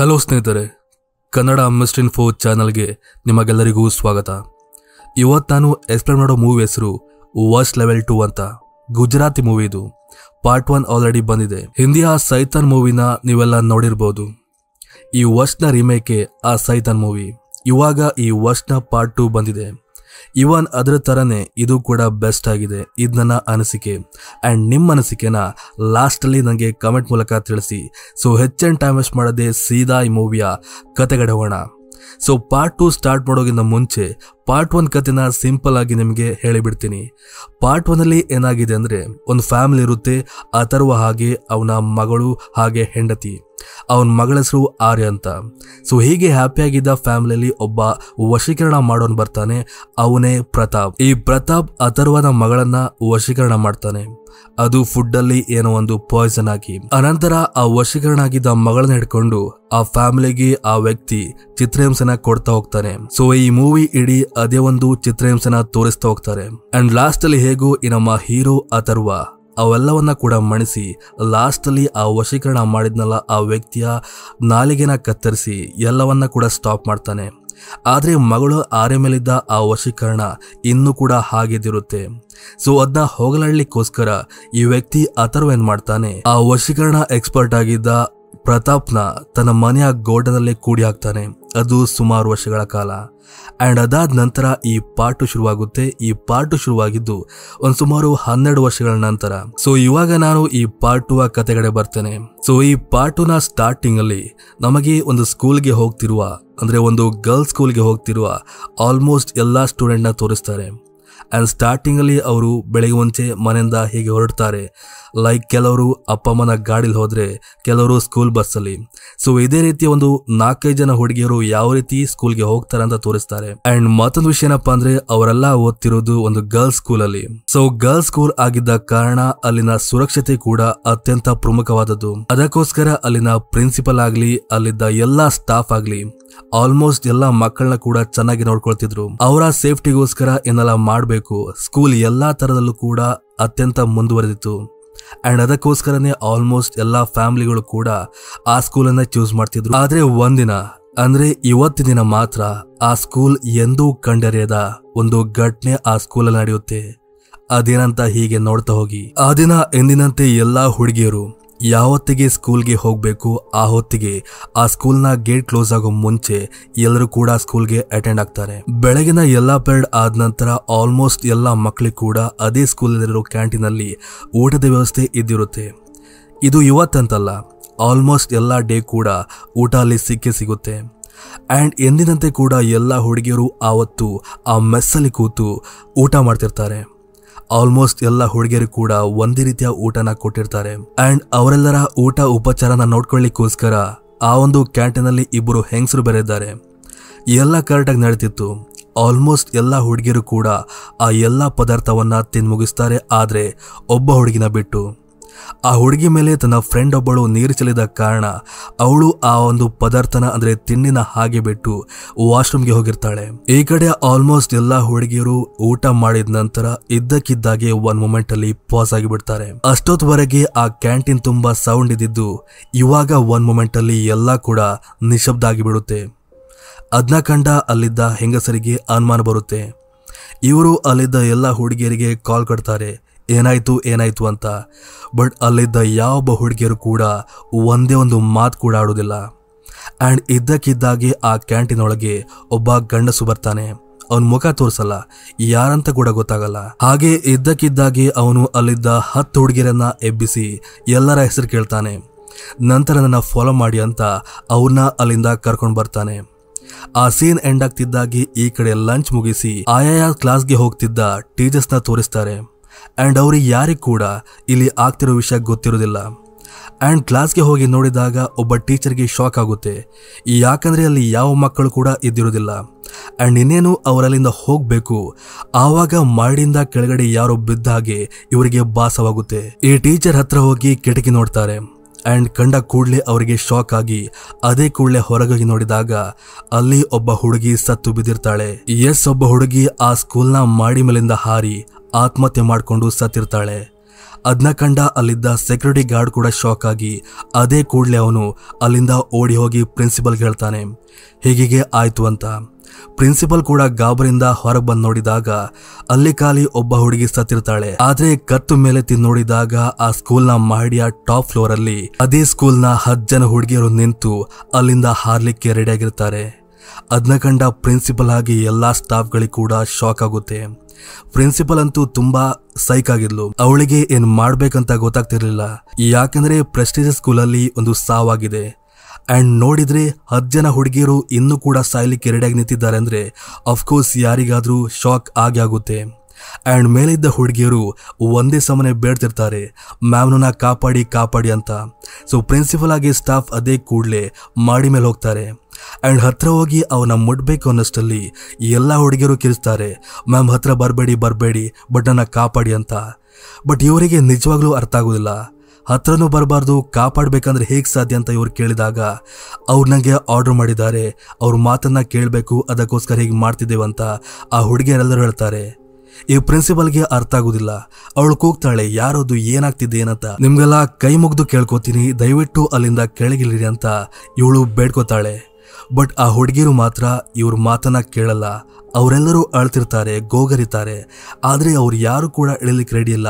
Hello ಸ್ನೇಹಿತರೆ, Kannada mister info ಚಾನಲ್ಗೆ ನಿಮಗೆಲ್ಲರಿಗೂ ಸ್ವಾಗತ. ಇವತ್ತು ನಾನು ಎಕ್ಸ್ಪ್ಲೇನ್ ಮಾಡೋ ಮೂವಿ ಹೆಸರು ವರ್ಸ್ಟ್ ಲೆವೆಲ್ 2 ಅಂತ. ಗುಜರಾತಿ ಮೂವಿ ಇದು. ಪಾರ್ಟ್ 1 ಆಲ್ರೆಡಿ ಬಂದಿದೆ. ಹಿಂದಿಯ ಸೈತಾನ್ ಮೂವಿನ ನೀವೆಲ್ಲ ನೋಡಿರ್ಬೋದು. ಈ ವರ್ಸ್ಟ್ನ ರಿಮೇಕೆ ಆ ಸೈತಾನ್ ಮೂವಿ. ಇವಾಗ ಈ ವರ್ಸ್ಟ್ನ ಪಾರ್ಟ್ 2 ಬಂದಿದೆ. ಇವನ್ ಅದರ ತರನೇ ಇದು ಕೂಡ ಬೆಸ್ಟ್ ಆಗಿದೆ. ಇದು ನನ್ನ ಅನಿಸಿಕೆ. ಆ್ಯಂಡ್ ನಿಮ್ಮ ಅನಿಸಿಕೆನ ಲಾಸ್ಟಲ್ಲಿ ನನಗೆ ಕಮೆಂಟ್ ಮೂಲಕ ತಿಳಿಸಿ. ಸೊ ಹೆಚ್ಚಿನ ಟೈಮ್ ವೇಸ್ಟ್ ಮಾಡದೆ ಸೀದಾ ಈ ಮೂವಿಯ ಕತೆಗಡೆ ಹೋಗೋಣ. ಸೊ ಪಾರ್ಟ್ 2 ಸ್ಟಾರ್ಟ್ ಮಾಡೋಗಿಂತ ಮುಂಚೆ ಪಾರ್ಟ್ 1 ಕತೆನ ಸಿಂಪಲ್ ಆಗಿ ನಿಮಗೆ ಹೇಳಿಬಿಡ್ತೀನಿ. ಪಾರ್ಟ್ 1 ಏನಾಗಿದೆ ಅಂದರೆ, ಒಂದು ಫ್ಯಾಮಿಲಿ ಇರುತ್ತೆ. ಅಥರ್ವ ಹಾಗೆ ಅವನ ಮಗಳು ಹಾಗೆ ಹೆಂಡತಿ. ಅವನ ಮಗಳ ಹೆಸರು ಆರ್ಯ ಅಂತ. ಸೊ ಹೀಗೆ ಹ್ಯಾಪಿಯಾಗಿದ್ದ ಫ್ಯಾಮಿಲಿಯಲ್ಲಿ ಒಬ್ಬ ವಶೀಕರಣ ಮಾಡೋನ್ ಬರ್ತಾನೆ. ಅವನೇ ಪ್ರತಾಪ್. ಈ ಪ್ರತಾಪ್ ಅಥರ್ವನ ಮಗಳನ್ನ ವಶೀಕರಣ ಮಾಡ್ತಾನೆ. ಅದು ಫುಡ್ ಅಲ್ಲಿ ಏನೋ ಒಂದು ಪಾಯ್ಸನ್ ಆಗಿ. ಅನಂತರ ಆ ವಶೀಕರಣ ಆಗಿದ್ದ ಮಗಳನ್ನ ಹಿಡ್ಕೊಂಡು ಆ ಫ್ಯಾಮಿಲಿಗೆ ಆ ವ್ಯಕ್ತಿ ಚಿತ್ರಹಿಂಸೆನ ಕೊಡ್ತಾ ಹೋಗ್ತಾನೆ. ಸೊ ಈ ಮೂವಿ ಇಡೀ ಅದೇ ಒಂದು ಚಿತ್ರಹಿಂಸೆನ ತೋರಿಸ್ತಾ ಹೋಗ್ತಾರೆ. ಅಂಡ್ ಲಾಸ್ಟ್ ಅಲ್ಲಿ ಹೇಗೂ ಈ ನಮ್ಮ ಹೀರೋ ಅಥರ್ವ ಅವೆಲ್ಲವನ್ನ ಕೂಡ ಮಣಿಸಿ ಲಾಸ್ಟ್ ಅಲ್ಲಿ ಆ ವಶೀಕರಣ ಮಾಡಿದ್ನಲ್ಲ ಆ ವ್ಯಕ್ತಿಯ ನಾಲಿಗೆನ ಕತ್ತರಿಸಿ ಎಲ್ಲವನ್ನ ಕೂಡ ಸ್ಟಾಪ್ ಮಾಡ್ತಾನೆ. ಆದ್ರೆ ಮಗಳು ಆರೆ ಮೇಲಿದ್ದ ಆ ವಶೀಕರಣ ಇನ್ನೂ ಕೂಡ ಹಾಗೆದಿರುತ್ತೆ. ಸೊ ಅದನ್ನ ಹೋಗಲಾಡ್ಲಿಕ್ಕೋಸ್ಕರ ಈ ವ್ಯಕ್ತಿ ಅಥರ್ವ ಏನ್ ಮಾಡ್ತಾನೆ, ಆ ವಶೀಕರಣ ಎಕ್ಸ್ಪರ್ಟ್ ಆಗಿದ್ದ ಪ್ರತಾಪ್ನ ತನ್ನ ಮನೆಯ ಗೋಡನಲ್ಲೇ ಕೂಡಿ ಹಾಕ್ತಾನೆ. ಅದು ಸುಮಾರು ವರ್ಷಗಳ ಕಾಲ. ಅಂಡ್ ಅದಾದ ನಂತರ ಈ ಪಾರ್ಟ್ 2 ಶುರುವಾಗುತ್ತೆ. ಈ ಪಾರ್ಟ್ 2 ಶುರುವಾಗಿದ್ದು ಒಂದು ಸುಮಾರು 12 ವರ್ಷಗಳ ನಂತರ. ಸೊ ಇವಾಗ ನಾನು ಈ ಪಾರ್ಟ್ 2 ಕತೆಗಡೆ ಬರ್ತೇನೆ. ಸೊ ಈ ಪಾರ್ಟ್ 2ನ ಸ್ಟಾರ್ಟಿಂಗ್ ಅಲ್ಲಿ ನಮಗೆ ಒಂದು ಸ್ಕೂಲ್ಗೆ ಹೋಗ್ತಿರುವ, ಅಂದ್ರೆ ಒಂದು ಗರ್ಲ್ಸ್ ಸ್ಕೂಲ್ಗೆ ಹೋಗ್ತಿರುವ ಆಲ್ಮೋಸ್ಟ್ ಎಲ್ಲಾ ಸ್ಟೂಡೆಂಟ್ ನ ತೋರಿಸ್ತಾರೆ. ಅಂಡ್ ಸ್ಟಾರ್ಟಿಂಗ್ ಅಲ್ಲಿ ಅವರು ಬೆಳಗ್ಗೆ ಮುಂಚೆ ಮನೆಯಿಂದ ಹೀಗೆ ಹೊರಡ್ತಾರೆ. ಲೈಕ್ ಕೆಲವರು ಅಪ್ಪ ಅಮ್ಮನ ಗಾಡಿಲಿ ಹೋದ್ರೆ, ಕೆಲವರು ಸ್ಕೂಲ್ ಬಸ್ ಅಲ್ಲಿ. ಸೊ ಇದೇ ರೀತಿ ಒಂದು 4-5 ಜನ ಹುಡುಗಿಯರು ಯಾವ ರೀತಿ ಸ್ಕೂಲ್ಗೆ ಹೋಗ್ತಾರೆ ಅಂತ ತೋರಿಸ್ತಾರೆ. ಅಂಡ್ ಮತ್ತೊಂದು ವಿಷಯ ಏನಪ್ಪಾ ಅಂದ್ರೆ, ಅವರೆಲ್ಲ ಓದ್ತಿರೋದು ಒಂದು ಗರ್ಲ್ಸ್ ಸ್ಕೂಲ್ ಅಲ್ಲಿ. ಸೊ ಗರ್ಲ್ಸ್ ಸ್ಕೂಲ್ ಆಗಿದ್ದ ಕಾರಣ ಅಲ್ಲಿನ ಸುರಕ್ಷತೆ ಕೂಡ ಅತ್ಯಂತ ಪ್ರಮುಖವಾದದ್ದು. ಅದಕ್ಕೋಸ್ಕರ ಅಲ್ಲಿನ ಪ್ರಿನ್ಸಿಪಲ್ ಆಗ್ಲಿ, ಅಲ್ಲಿದ್ದ ಎಲ್ಲಾ ಸ್ಟಾಫ್ ಆಗ್ಲಿ ಆಲ್ಮೋಸ್ಟ್ ಎಲ್ಲಾ ಮಕ್ಕಳನ್ನ ಕೂಡ ಚೆನ್ನಾಗಿ ನೋಡ್ಕೊಳ್ತಿದ್ರು. ಅವರ ಸೇಫ್ಟಿಗೋಸ್ಕರ ಏನೆಲ್ಲ ಮಾಡಬೇಕು, ಸ್ಕೂಲ್ ಎಲ್ಲಾ ತರದಲ್ಲೂ ಕೂಡ ಅತ್ಯಂತ ಮುಂದುವರೆದಿತ್ತು. ಅಂಡ್ ಅದಕ್ಕೋಸ್ಕರನೇ ಆಲ್ಮೋಸ್ಟ್ ಎಲ್ಲಾ ಫ್ಯಾಮಿಲಿಗಳು ಕೂಡ ಆ ಸ್ಕೂಲನ್ನ ಚೂಸ್ ಮಾಡ್ತಿದ್ರು. ಆದ್ರೆ ಒಂದಿನ, ಅಂದ್ರೆ ಇವತ್ತಿನ ದಿನ ಮಾತ್ರ ಆ ಸ್ಕೂಲ್ ಎಂದೂ ಕಂಡರಿಯದ ಒಂದು ಘಟನೆ ಆ ಸ್ಕೂಲಲ್ಲಿ ನಡೆಯುತ್ತೆ. ಅದೇನಂತ ಹೀಗೆ ನೋಡ್ತಾ ಹೋಗಿ. ಆ ದಿನ ಎಂದಿನಂತೆ ಎಲ್ಲಾ ಹುಡುಗಿಯರು ಯಾವತ್ತಿಗೆ ಸ್ಕೂಲ್ಗೆ ಹೋಗ್ಬೇಕು ಆ ಹೊತ್ತಿಗೆ ಆ ಸ್ಕೂಲ್ನ ಗೇಟ್ ಕ್ಲೋಸ್ ಆಗೋ ಮುಂಚೆ ಎಲ್ಲರೂ ಕೂಡ ಸ್ಕೂಲ್ಗೆ ಅಟೆಂಡ್ ಆಗ್ತಾರೆ. ಬೆಳಗಿನ ಎಲ್ಲಾ ಪೀರಿಯಡ್ ಆದ ನಂತರ ಆಲ್ಮೋಸ್ಟ್ ಎಲ್ಲಾ ಮಕ್ಕಳಿಗೆ ಕೂಡ ಅದೇ ಸ್ಕೂಲಲ್ಲಿರೋ ಕ್ಯಾಂಟೀನ್ ಅಲ್ಲಿ ಊಟದ ವ್ಯವಸ್ಥೆ ಇದ್ದಿರುತ್ತೆ. ಇದು ಇವತ್ತಂತಲ್ಲ, ಆಲ್ಮೋಸ್ಟ್ ಎಲ್ಲಾ ಡೇ ಕೂಡ ಊಟ ಅಲ್ಲಿ ಸಿಕ್ಕೇ ಸಿಗುತ್ತೆ. ಅಂಡ್ ಎಂದಿನಂತೆ ಕೂಡ ಎಲ್ಲಾ ಹುಡುಗಿಯರು ಆವತ್ತು ಆ ಮೆಸ್ಸಲ್ಲಿ ಕೂತು ಊಟ ಮಾಡ್ತಿರ್ತಾರೆ. ಆಲ್ಮೋಸ್ಟ್ ಎಲ್ಲ ಹುಡುಗಿಯರು ಕೂಡ ಒಂದೇ ರೀತಿಯ ಊಟನ ಕೊಟ್ಟಿರ್ತಾರೆ. ಅಂಡ್ ಅವರೆಲ್ಲರ ಊಟ ಉಪಚಾರನ ನೋಡ್ಕೊಳ್ಳಿಕ್ಕೋಸ್ಕರ ಆ ಒಂದು ಕ್ಯಾಂಟೀನ್ ಅಲ್ಲಿ ಇಬ್ಬರು ಹೆಂಗಸರು ಬೇರೆ ಇದ್ದಾರೆ. ಎಲ್ಲ ಕರೆಕ್ಟಾಗಿ ನಡೀತಿತ್ತು. ಆಲ್ಮೋಸ್ಟ್ ಎಲ್ಲ ಹುಡುಗಿಯರು ಕೂಡ ಆ ಎಲ್ಲ ಪದಾರ್ಥವನ್ನ ತಿಂದು ಮುಗಿಸ್ತಾರೆ. ಆದ್ರೆ ಒಬ್ಬ ಹುಡುಗಿನ ಬಿಟ್ಟು. ಆ ಹುಡುಗಿ ಮೇಲೆ ತನ್ನ ಫ್ರೆಂಡ್ ಒಬ್ಬಳು ನೀರು ಚೆಲ್ಲಿದ ಕಾರಣ ಅವಳು ಆ ಒಂದು ಪದಾರ್ಥನ ಅಂದ್ರೆ ತಿಂಡಿನ ಹಾಗೆ ಬಿಟ್ಟು ವಾಶ್ರೂಮ್ಗೆ ಹೋಗಿರ್ತಾಳೆ. ಈ ಕಡೆ ಆಲ್ಮೋಸ್ಟ್ ಎಲ್ಲಾ ಹುಡುಗಿಯರು ಊಟ ಮಾಡಿದ ನಂತರ ಇದ್ದಕ್ಕಿದ್ದಾಗೆ ಒಂದ್ ಮೊಮೆಂಟ್ ಅಲ್ಲಿ ಪಾಸ್ ಆಗಿಬಿಡ್ತಾರೆ. ಅಷ್ಟೊತ್ತವರೆಗೆ ಆ ಕ್ಯಾಂಟೀನ್ ತುಂಬಾ ಸೌಂಡ್ ಇದ್ದಿದ್ದು ಇವಾಗ ಒಂದ್ ಮೊಮೆಂಟ್ ಅಲ್ಲಿ ಎಲ್ಲಾ ಕೂಡ ನಿಶಬ್ದ ಆಗಿಬಿಡುತ್ತೆ. ಅದನ್ನ ಕಂಡ ಅಲ್ಲಿದ್ದ ಹೆಂಗಸರಿಗೆ ಅನುಮಾನ ಬರುತ್ತೆ. ಇವರು ಅಲ್ಲಿದ್ದ ಎಲ್ಲಾ ಹುಡುಗಿಯರಿಗೆ ಕಾಲ್ ಕೊಡ್ತಾರೆ, ಏನಾಯ್ತು ಅಂತ. ಬಟ್ ಅಲ್ಲಿದ್ದ ಯಾವೊಬ್ಬ ಹುಡುಗಿಯರು ಕೂಡ ಒಂದೇ ಒಂದು ಮಾತು ಕೂಡ ಆಡೋದಿಲ್ಲ. ಅಂಡ್ ಇದ್ದಕ್ಕಿದ್ದಾಗೆ ಆ ಕ್ಯಾಂಟೀನ್ ಒಳಗೆ ಒಬ್ಬ ಗಂಡಸು ಬರ್ತಾನೆ. ಅವನ್ ಮುಖ ತೋರಿಸಲ್ಲ, ಯಾರಂತ ಕೂಡ ಗೊತ್ತಾಗಲ್ಲ. ಹಾಗೆ ಇದ್ದಕ್ಕಿದ್ದಾಗೆ ಅವನು ಅಲ್ಲಿದ್ದ 10 ಹುಡುಗಿಯರನ್ನ ಎಬ್ಬಿಸಿ ಎಲ್ಲರ ಹೆಸರು ಕೇಳ್ತಾನೆ. ನಂತರ ನನ್ನ ಫಾಲೋ ಮಾಡಿ ಅಂತ ಅವ್ರನ್ನ ಅಲ್ಲಿಂದ ಕರ್ಕೊಂಡು ಬರ್ತಾನೆ. ಆ ಸೀನ್ ಎಂಡ್ ಆಗ್ತಿದ್ದಾಗೆ ಈ ಕಡೆ ಲಂಚ್ ಮುಗಿಸಿ ಆಯಾ ಕ್ಲಾಸ್ಗೆ ಹೋಗ್ತಿದ್ದ ಟೀಚರ್ಸ್ನ ತೋರಿಸ್ತಾರೆ. ಅಂಡ್ ಅವ್ರಿಗೆ ಯಾರಿಗೂ ಕೂಡ ಇಲ್ಲಿ ಆಗ್ತಿರೋ ವಿಷಯ ಗೊತ್ತಿರೋದಿಲ್ಲ. ಅಂಡ್ ಕ್ಲಾಸ್ಗೆ ಹೋಗಿ ನೋಡಿದಾಗ ಒಬ್ಬ ಟೀಚರ್ಗೆ ಶಾಕ್ ಆಗುತ್ತೆ. ಯಾಕಂದ್ರೆ ಅಲ್ಲಿ ಯಾವ ಮಕ್ಕಳು ಕೂಡ ಇದ್ದಿರೋದಿಲ್ಲ. ಅಂಡ್ ಇನ್ನೇನು ಅವರಲ್ಲಿಂದ ಹೋಗ್ಬೇಕು, ಆವಾಗ ಮಾಡಿಂದ ಕೆಳಗಡೆ ಯಾರೋ ಬಿದ್ದ ಹಾಗೆ ಇವರಿಗೆ ಭಾಸವಾಗುತ್ತೆ. ಈ ಟೀಚರ್ ಹತ್ರ ಹೋಗಿ ಕಿಟಕಿ ನೋಡ್ತಾರೆ. ಅಂಡ್ ಕಂಡ ಕೂಡ್ಲೆ ಅವರಿಗೆ ಶಾಕ್ ಆಗಿ ಅದೇ ಕೂಡ್ಲೆ ಹೊರಗೋಗಿ ನೋಡಿದಾಗ ಅಲ್ಲಿ ಒಬ್ಬ ಹುಡುಗಿ ಸತ್ತು ಬಿದ್ದಿರ್ತಾಳೆ. ಒಬ್ಬ ಹುಡುಗಿ ಆ ಸ್ಕೂಲ್ನ ಮಾಡಿ ಮೇಲಿಂದ ಹಾರಿ ಆತ್ಮಹತ್ಯೆ ಮಾಡ್ಕೊಂಡು ಸತ್ತಿರ್ತಾಳೆ. ಅದನ್ನ ಕಂಡ ಅಲ್ಲಿದ್ದ ಸೆಕ್ಯೂರಿಟಿ ಗಾರ್ಡ್ ಕೂಡ ಶಾಕ್ ಆಗಿ ಅದೇ ಕೂಡಲೇ ಅವನು ಅಲ್ಲಿಂದ ಓಡಿ ಹೋಗಿ ಪ್ರಿನ್ಸಿಪಲ್ಗೆ ಹೇಳ್ತಾನೆ ಹೀಗೆ ಆಯ್ತು ಅಂತ. ಪ್ರಿನ್ಸಿಪಲ್ ಕೂಡ ಗಾಬರಿಂದ ಹೊರಗೆ ಬಂದು ನೋಡಿದಾಗ ಅಲ್ಲಿ ಖಾಲಿ ಒಬ್ಬ ಹುಡುಗಿ ಸತ್ತಿರ್ತಾಳೆ. ಆದ್ರೆ ಕತ್ತು ಮೇಲೆ ತಿಂದು ನೋಡಿದಾಗ ಆ ಸ್ಕೂಲ್ನ ಮಹಡಿಯ ಟಾಪ್ ಫ್ಲೋರ್ ಅಲ್ಲಿ ಅದೇ ಸ್ಕೂಲ್ನ 10 ಜನ ಹುಡುಗಿಯರು ನಿಂತು ಅಲ್ಲಿಂದ ಹಾರ್ಲಿಕ್ಕೆ ರೆಡಿ ಆಗಿರ್ತಾರೆ. ಅದನ್ನ ಕಂಡ ಪ್ರಿನ್ಸಿಪಲ್ ಆಗಿ ಎಲ್ಲಾ ಸ್ಟಾಫ್ಗಳಿಗೆ ಕೂಡ ಶಾಕ್ ಆಗುತ್ತೆ. ಪ್ರಿನ್ಸಿಪಲ್ ಅಂತೂ ತುಂಬಾ ಸೈಕ್ ಆಗಿದ್ಲು. ಅವಳಿಗೆ ಏನ್ ಮಾಡ್ಬೇಕಂತ ಗೊತ್ತಾಗ್ತಿರ್ಲಿಲ್ಲ. ಯಾಕಂದ್ರೆ ಪ್ರೆಸ್ಟೀಜಿಯಸ್ ಸ್ಕೂಲಲ್ಲಿ ಒಂದು ಸಾವಾಗಿದೆ ಅಂಡ್ ನೋಡಿದ್ರೆ 10 ಜನ ಹುಡುಗಿಯರು ಇನ್ನೂ ಕೂಡ ಸಾಯ್ಲಿಕ್ಕೆ ರೆಡಿಯಾಗಿ ನಿಂತಿದ್ದಾರೆ ಅಂದ್ರೆ ಅಫ್ಕೋರ್ಸ್ ಯಾರಿಗಾದ್ರೂ ಶಾಕ್ ಆಗುತ್ತೆ. ಅಂಡ್ ಮೇಲಿದ್ದ ಹುಡುಗಿಯರು ಒಂದೇ ಸಮನೆ ಬೇಡ್ತಿರ್ತಾರೆ ಮ್ಯಾಮ್ನ ಕಾಪಾಡಿ ಅಂತ. ಸೊ ಪ್ರಿನ್ಸಿಪಲ್ ಆಗಿ ಸ್ಟಾಫ್ ಅದೇ ಕೂಡಲೇ ಮಾಡಿ ಮೇಲೆ ಹೋಗ್ತಾರೆ ಅಂಡ್ ಹತ್ರ ಹೋಗಿ ಅವನ ಮುಟ್ಬೇಕು ಅನ್ನಷ್ಟಲ್ಲಿ ಎಲ್ಲ ಹುಡುಗಿಯರು ಕಿರಿಸ್ತಾರೆ ಮ್ಯಾಮ್ ಹತ್ರ ಬರಬೇಡಿ ಬಟ್ ನನ್ನ ಕಾಪಾಡಿ ಅಂತ. ಬಟ್ ಇವರಿಗೆ ನಿಜವಾಗ್ಲೂ ಅರ್ಥ ಆಗೋದಿಲ್ಲ. ಹತ್ರನೂ ಬರಬಾರ್ದು, ಕಾಪಾಡಬೇಕಂದ್ರೆ ಹೇಗೆ ಸಾಧ್ಯ ಅಂತ ಇವ್ರು ಕೇಳಿದಾಗ ಅವ್ರು ನನಗೆ ಆರ್ಡರ್ ಮಾಡಿದ್ದಾರೆ, ಅವ್ರ ಮಾತನ್ನ ಕೇಳಬೇಕು, ಅದಕ್ಕೋಸ್ಕರ ಹೀಗೆ ಮಾಡ್ತಿದ್ದೇವಂತ ಆ ಹುಡುಗಿಯರೆಲ್ಲರೂ ಹೇಳ್ತಾರೆ. ಈ ಪ್ರಿನ್ಸಿಪಲ್ಗೆ ಅರ್ಥ ಆಗುದಿಲ್ಲ. ಅವಳು ಕೂಗ್ತಾಳೆ ಯಾರದು ಏನಾಗ್ತಿದೆ ಏನಂತ. ನಿಮ್ಗೆಲ್ಲ ಕೈ ಮುಗ್ದು ಕೇಳ್ಕೊತೀನಿ, ದಯವಿಟ್ಟು ಅಲ್ಲಿಂದ ಕೆಳಗಿಳಿರಿ ಅಂತ ಇವಳು ಬೇಡ್ಕೋತಾಳೆ. ಬಟ್ ಆ ಹುಡುಗಿರು ಮಾತ್ರ ಇವ್ರ ಮಾತನ್ನ ಕೇಳಲ್ಲ. ಅವರೆಲ್ಲರೂ ಅಳ್ತಿರ್ತಾರೆ, ಗೋಗರಿತಾರೆ. ಆದ್ರೆ ಅವ್ರು ಯಾರು ಕೂಡ ಇಳಿಲಿಕ್ಕೆ ರೆಡಿ ಇಲ್ಲ.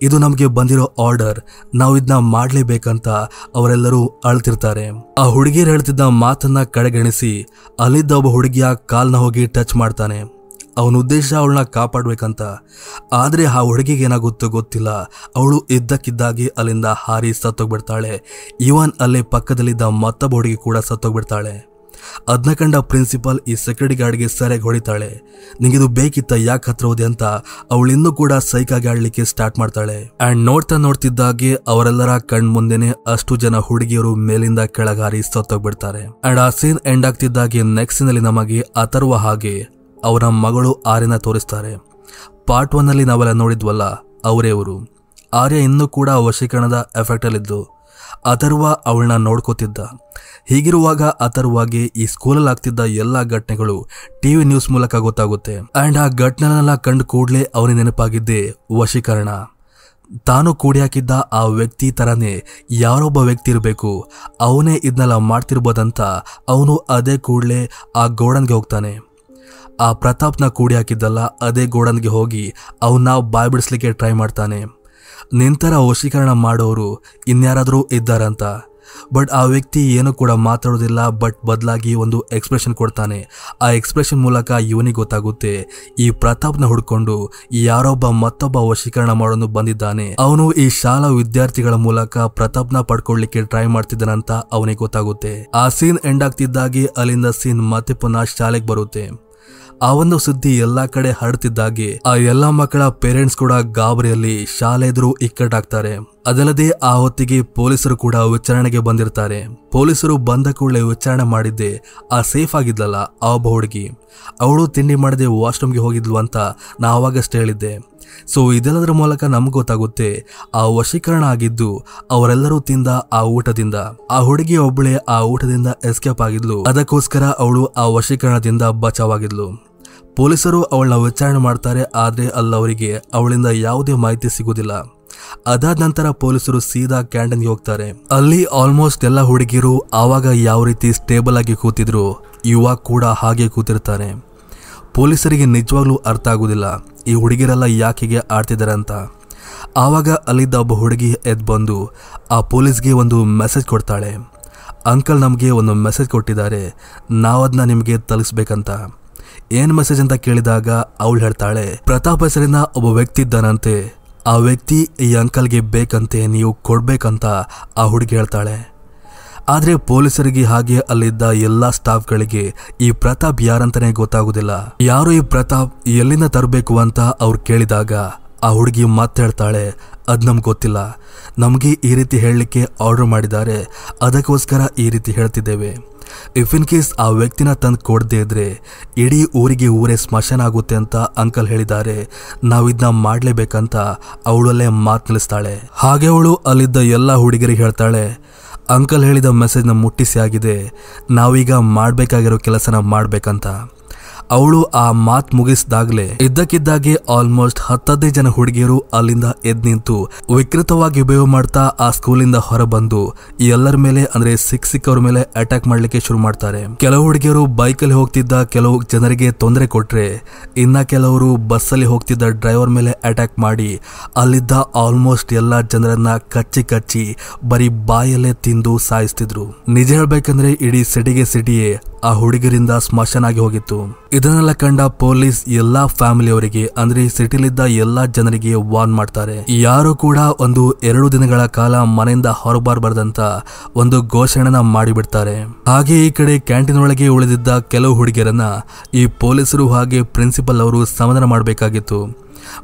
ಇದು ನಮಗೆ ಬಂದಿರೋ ಆರ್ಡರ್, ನಾವು ಇದನ್ನ ಮಾಡ್ಲೇಬೇಕಂತ ಅವರೆಲ್ಲರೂ ಅಳ್ತಿರ್ತಾರೆ. ಆ ಹುಡುಗಿಯರು ಹೇಳ್ತಿದ್ದ ಮಾತನ್ನ ಕಡೆಗಣಿಸಿ ಅಲ್ಲಿದ್ದ ಒಬ್ಬ ಹುಡುಗಿಯ ಕಾಲ್ನ ಹೋಗಿ ಟಚ್ ಮಾಡ್ತಾನೆ. ಅವನ ಉದ್ದೇಶ ಅವಳನ್ನ ಕಾಪಾಡ್ಬೇಕಂತ. ಆದ್ರೆ ಆ ಹುಡುಗಿಗೆ ಏನಾಗುತ್ತೋ ಗೊತ್ತಿಲ್ಲ, ಅವಳು ಇದ್ದಕ್ಕಿದ್ದಾಗಿ ಅಲ್ಲಿಂದ ಹಾರಿ ಸತ್ತೋಗ್ಬಿಡ್ತಾಳೆ. ಇವನ್ ಅಲ್ಲೇ ಪಕ್ಕದಲ್ಲಿದ್ದ ಮತ್ತೊಬ್ಬ ಹುಡುಗಿ ಕೂಡ ಸತ್ತೋಗ್ಬಿಡ್ತಾಳೆ. ಅದನ್ನ ಕಂಡ ಪ್ರಿನ್ಸಿಪಲ್ ಈ ಸೆಕ್ಯೂರಿಟಿ ಗಾರ್ಡ್ಗೆ ಸರಿಯಾಗಿ ಹೊಡಿತಾಳೆ. ನಿಂಗಿದು ಬೇಕಿತ್ತ, ಯಾಕೆ ಹತ್ರ ಹೋದೆ ಅಂತ ಅವಳಿನ್ನೂ ಕೂಡ ಸೈಕಾಗಿ ಆಡ್ಲಿಕ್ಕೆ ಸ್ಟಾರ್ಟ್ ಮಾಡ್ತಾಳೆ. ಅಂಡ್ ನೋಡ್ತಿದ್ದಾಗೆ ಅವರೆಲ್ಲರ ಕಣ್ ಮುಂದೆನೆ ಅಷ್ಟು ಜನ ಹುಡುಗಿಯರು ಮೇಲಿಂದ ಕೆಳಗಾರಿ ಸತ್ತೋಗ್ಬಿಡ್ತಾರೆ. ಅಂಡ್ ಆ ಸೀನ್ ಎಂಡ್ ಆಗ್ತಿದ್ದಾಗೆ ನೆಕ್ಸ್ಟ್ ಸೀನ್ ಅಲ್ಲಿ ನಮಗೆ ಅಥರ್ವ ಹಾಗೆ ಅವರ ಮಗಳು ಆರ್ಯನ ತೋರಿಸ್ತಾರೆ. ಪಾರ್ಟ್ 1 ಅಲ್ಲಿ ನಾವೆಲ್ಲ ನೋಡಿದ್ವಲ್ಲ, ಅವರೇ ಅವರು. ಆರ್ಯ ಇನ್ನೂ ಕೂಡ ವಶೀಕರಣದ ಎಫೆಕ್ಟ್ ಅಲ್ಲಿದ್ದು ಅಥರ್ವ ಅವಳನ್ನ ನೋಡ್ಕೋತಿದ್ದ. ಹೀಗಿರುವಾಗ ಅಥರ್ವಗೆ ಈ ಸ್ಕೂಲಲ್ಲಿ ಆಗ್ತಿದ್ದ ಎಲ್ಲಾ ಘಟನೆಗಳು ಟಿವಿ ನ್ಯೂಸ್ ಮೂಲಕ ಗೊತ್ತಾಗುತ್ತೆ. ಅಂಡ್ ಆ ಘಟನೆನೆಲ್ಲ ಕಂಡು ಕೂಡಲೇ ಅವನಿಗೆ ನೆನಪಾಗಿದ್ದೆ ವಶೀಕರಣ. ತಾನು ಕೂಡಿ ಹಾಕಿದ್ದ ಆ ವ್ಯಕ್ತಿ ತರನೇ ಯಾರೊಬ್ಬ ವ್ಯಕ್ತಿ ಇರಬೇಕು, ಅವನೇ ಇದನ್ನೆಲ್ಲ ಮಾಡ್ತಿರ್ಬೋದಂತ ಅವನು ಅದೇ ಕೂಡಲೇ ಆ ಗೋಡನ್ಗೆ ಹೋಗ್ತಾನೆ. ಆ ಪ್ರತಾಪ್ನ ಕೂಡಿ ಹಾಕಿದ್ದಲ್ಲ ಅದೇ ಗೋಡನ್ಗೆ ಹೋಗಿ ಅವನ್ನ ಬಾಯ್ ಬಿಡಿಸ್ಲಿಕ್ಕೆ ಟ್ರೈ ಮಾಡ್ತಾನೆ. ನಿಂತರ ವಶೀಕರಣ ಮಾಡೋರು ಇನ್ಯಾರಾದ್ರೂ ಇದ್ದಾರಂತ. ಬಟ್ ಆ ವ್ಯಕ್ತಿ ಏನು ಕೂಡ ಮಾತಾಡೋದಿಲ್ಲ, ಬಟ್ ಬದಲಾಗಿ ಒಂದು ಎಕ್ಸ್ಪ್ರೆಷನ್ ಕೊಡ್ತಾನೆ. ಆ ಎಕ್ಸ್ಪ್ರೆಷನ್ ಮೂಲಕ ಇವನಿಗೆ ಗೊತ್ತಾಗುತ್ತೆ ಈ ಪ್ರತಾಪ್ನ ಹುಡ್ಕೊಂಡು ಯಾರೊಬ್ಬ ಮತ್ತೊಬ್ಬ ವಶೀಕರಣ ಮಾಡೋನು ಬಂದಿದ್ದಾನೆ. ಅವನು ಈ ಶಾಲಾ ವಿದ್ಯಾರ್ಥಿಗಳ ಮೂಲಕ ಪ್ರತಾಪ್ನ ಪಡ್ಕೊಳ್ಳಿಕ್ಕೆ ಟ್ರೈ ಮಾಡ್ತಿದ್ದಾನಂತ ಅವನಿಗೆ ಗೊತ್ತಾಗುತ್ತೆ. ಆ ಸೀನ್ ಎಂಡ್ ಆಗ್ತಿದ್ದಾಗೆ ಅಲ್ಲಿಂದ ಸೀನ್ ಮತ್ತೆ ಪುನಃ ಶಾಲೆಗೆ ಬರುತ್ತೆ. ಆ ಒಂದು ಸುದ್ದಿ ಎಲ್ಲಾ ಕಡೆ ಹರಡ್ತಿದ್ದಾಗೆ ಆ ಎಲ್ಲಾ ಮಕ್ಕಳ ಪೇರೆಂಟ್ಸ್ ಕೂಡ ಗಾಬರಿಯಲ್ಲಿ ಶಾಲೆ ಎದುರು ಇಕ್ಕಟ್ಟಾಗ್ತಾರೆ. ಅದಲ್ಲದೆ ಆ ಹೊತ್ತಿಗೆ ಪೊಲೀಸರು ಕೂಡ ವಿಚಾರಣೆಗೆ ಬಂದಿರ್ತಾರೆ. ಪೊಲೀಸರು ಬಂದ ಕೂಡಲೇ ವಿಚಾರಣೆ ಮಾಡಿದ್ದೆ ಆ ಸೇಫ್ ಆಗಿದ್ಲಲ್ಲ ಆ ಒಬ್ಬ ಹುಡುಗಿ, ಅವಳು ತಿಂಡಿ ಮಾಡದೆ ವಾಶ್ರೂಮ್ಗೆ ಹೋಗಿದ್ಲು ಅಂತ ನಾ ಅವಾಗಷ್ಟೇ ಹೇಳಿದ್ದೆ. ಸೊ ಇದೆಲ್ಲದರ ಮೂಲಕ ನಮ್ಗೆ ಗೊತ್ತಾಗುತ್ತೆ ಆ ವಶೀಕರಣ ಆಗಿದ್ದು ಅವರೆಲ್ಲರೂ ತಿಂದ ಆ ಊಟದಿಂದ. ಆ ಹುಡುಗಿ ಒಬ್ಬಳೆ ಆ ಊಟದಿಂದ ಎಸ್ಕೇಪ್ ಆಗಿದ್ಲು, ಅದಕ್ಕೋಸ್ಕರ ಅವಳು ಆ ವಶೀಕರಣದಿಂದ ಬಚಾವಾಗಿದ್ಲು. ಪೊಲೀಸರು ಅವಳನ್ನ ವಿಚಾರಣೆ ಮಾಡ್ತಾರೆ, ಆದ್ರೆ ಅಲ್ಲವರಿಗೆ ಅವಳಿಂದ ಯಾವುದೇ ಮಾಹಿತಿ ಸಿಗುದಿಲ್ಲ. ಅದಾದ ನಂತರ ಪೊಲೀಸರು ಸೀದಾ ಕ್ಯಾಂಟೀನ್ಗೆ ಹೋಗ್ತಾರೆ. ಅಲ್ಲಿ ಆಲ್ಮೋಸ್ಟ್ ಎಲ್ಲ ಹುಡುಗಿರು ಆವಾಗ ಯಾವ ರೀತಿ ಸ್ಟೇಬಲ್ ಆಗಿ ಕೂತಿದ್ರು ಇವಾಗ ಕೂಡ ಹಾಗೆ ಕೂತಿರ್ತಾರೆ. ಪೊಲೀಸರಿಗೆ ನಿಜವಾಗ್ಲೂ ಅರ್ಥ ಆಗುದಿಲ್ಲ ಈ ಹುಡುಗಿರೆಲ್ಲ ಯಾಕೆಗೆ ಆಡ್ತಿದ್ದಾರೆ ಅಂತ. ಆವಾಗ ಅಲ್ಲಿದ್ದ ಒಬ್ಬ ಹುಡುಗಿ ಎದ್ದು ಬಂದು ಆ ಪೊಲೀಸ್ಗೆ ಒಂದು ಮೆಸೇಜ್ ಕೊಡ್ತಾಳೆ. ಅಂಕಲ್ ನಮಗೆ ಒಂದು ಮೆಸೇಜ್ ಕೊಟ್ಟಿದ್ದಾರೆ, ನಾವದನ್ನ ನಿಮಗೆ ತಲುಪಿಸ್ಬೇಕಂತ. ಏನ್ ಮೆಸೇಜ್ ಅಂತ ಕೇಳಿದಾಗ ಅವಳು ಹೇಳ್ತಾಳೆ, ಪ್ರತಾಪ್ ಹೆಸರಿನ ಒಬ್ಬ ವ್ಯಕ್ತಿ ಇದ್ದಾನಂತೆ, ಆ ವ್ಯಕ್ತಿ ಈ ಅಂಕಲ್ಗೆ ಬೇಕಂತೆ, ನೀವು ಕೊಡ್ಬೇಕಂತ ಆ ಹುಡುಗಿ ಹೇಳ್ತಾಳೆ. ಆದ್ರೆ ಪೊಲೀಸರಿಗೆ ಹಾಗೆ ಅಲ್ಲಿದ್ದ ಎಲ್ಲಾ ಸ್ಟಾಫ್ಗಳಿಗೆ ಈ ಪ್ರತಾಪ್ ಯಾರಂತಾನೆ ಗೊತ್ತಾಗುದಿಲ್ಲ. ಯಾರು ಈ ಪ್ರತಾಪ್, ಎಲ್ಲಿಂದ ತರಬೇಕು ಅಂತ ಅವ್ರು ಕೇಳಿದಾಗ ಆ ಹುಡುಗಿ ಮತ್ತೆ ಹೇಳ್ತಾಳೆ, ಅದ್ ನಮ್ಗೆ ಗೊತ್ತಿಲ್ಲ, ನಮ್ಗೆ ಈ ರೀತಿ ಹೇಳಲಿಕ್ಕೆ ಆರ್ಡರ್ ಮಾಡಿದ್ದಾರೆ, ಅದಕ್ಕೋಸ್ಕರ ಈ ರೀತಿ ಹೇಳ್ತಿದ್ದೇವೆ. ಇಫ್ ಇನ್ ಕೇಸ್ ಆ ವ್ಯಕ್ತಿನ ತಂದು ಕೊಡದೇ ಇದ್ರೆ ಇಡೀ ಊರೇ ಸ್ಮಶಾನ ಆಗುತ್ತೆ ಅಂತ ಅಂಕಲ್ ಹೇಳಿದ್ದಾರೆ, ನಾವಿದ್ನ ಮಾಡ್ಲೇಬೇಕಂತ ಅವಳಲ್ಲೇ ಮಾತು ನಿಲ್ಲಿಸ್ತಾಳೆ. ಹಾಗೆ ಅವಳು ಅಲ್ಲಿದ್ದ ಎಲ್ಲ ಹುಡುಗರಿಗೆ ಹೇಳ್ತಾಳೆ, ಅಂಕಲ್ ಹೇಳಿದ ಮೆಸೇಜ್ನ ಮುಟ್ಟಿಸಿ ಆಗಿದೆ, ನಾವೀಗ ಮಾಡಬೇಕಾಗಿರೋ ಕೆಲಸನ ಮಾಡ್ಬೇಕಂತ. ಅವಳು ಆ ಮಾತ್ ಮುಗಿಸಿದಾಗ್ಲೇ ಇದ್ದಕ್ಕಿದ್ದಾಗೆ ಆಲ್ಮೋಸ್ಟ್ 10-15 ಜನ ಹುಡುಗಿಯರು ಅಲ್ಲಿಂದ ಎದ್ ನಿಂತು ವಿಕೃತವಾಗಿ ಬಿಹೇವ್ ಮಾಡ್ತಾ ಆ ಸ್ಕೂಲಿಂದ ಹೊರಬಂದು ಎಲ್ಲರ ಮೇಲೆ ಅಂದ್ರೆ ಸಿಕ್ಕವ್ರ ಮೇಲೆ ಅಟ್ಯಾಕ್ ಮಾಡ್ಲಿಕ್ಕೆ ಶುರು ಮಾಡ್ತಾರೆ. ಕೆಲವು ಹುಡುಗಿಯರು ಬೈಕಲ್ಲಿ ಹೋಗ್ತಿದ್ದ ಕೆಲವು ಜನರಿಗೆ ತೊಂದರೆ ಕೊಟ್ರೆ, ಇನ್ನ ಕೆಲವರು ಬಸ್ಸಲ್ಲಿ ಹೋಗ್ತಿದ್ದ ಡ್ರೈವರ್ ಮೇಲೆ ಅಟ್ಯಾಕ್ ಮಾಡಿ ಅಲ್ಲಿದ್ದ ಆಲ್ಮೋಸ್ಟ್ ಎಲ್ಲಾ ಜನರನ್ನ ಕಚ್ಚಿ ಬರೀ ಬಾಯಲ್ಲೇ ತಿಂದು ಸಾಯಿಸ್ತಿದ್ರು. ನಿಜ ಹೇಳ್ಬೇಕಂದ್ರೆ ಇಡೀ ಸಿಟಿಯೇ ಆ ಹುಡುಗರಿಂದ ಸ್ಮಶಾನ ಆಗಿ ಹೋಗಿತ್ತು. ಇದನ್ನೆಲ್ಲ ಕಂಡ ಪೊಲೀಸ್ ಎಲ್ಲಾ ಫ್ಯಾಮಿಲಿಯವರಿಗೆ ಅಂದ್ರೆ ಸಿಟಿಲಿದ್ದ ಎಲ್ಲಾ ಜನರಿಗೆ ವಾರ್ನ್ ಮಾಡ್ತಾರೆ. ಯಾರು ಕೂಡ 1-2 ದಿನಗಳ ಕಾಲ ಮನೆಯಿಂದ ಹೊರಬಾರಬಾರ್ದಂತ ಒಂದು ಘೋಷಣೆನ ಮಾಡಿಬಿಡ್ತಾರೆ. ಹಾಗೆ ಈ ಕಡೆ ಕ್ಯಾಂಟೀನ್ ಒಳಗೆ ಉಳಿದಿದ್ದ ಕೆಲವು ಹುಡುಗಿಯರನ್ನ ಈ ಪೊಲೀಸರು ಹಾಗೆ ಪ್ರಿನ್ಸಿಪಲ್ ಅವರು ಸಮಾಧಾನ ಮಾಡಬೇಕಾಗಿತ್ತು.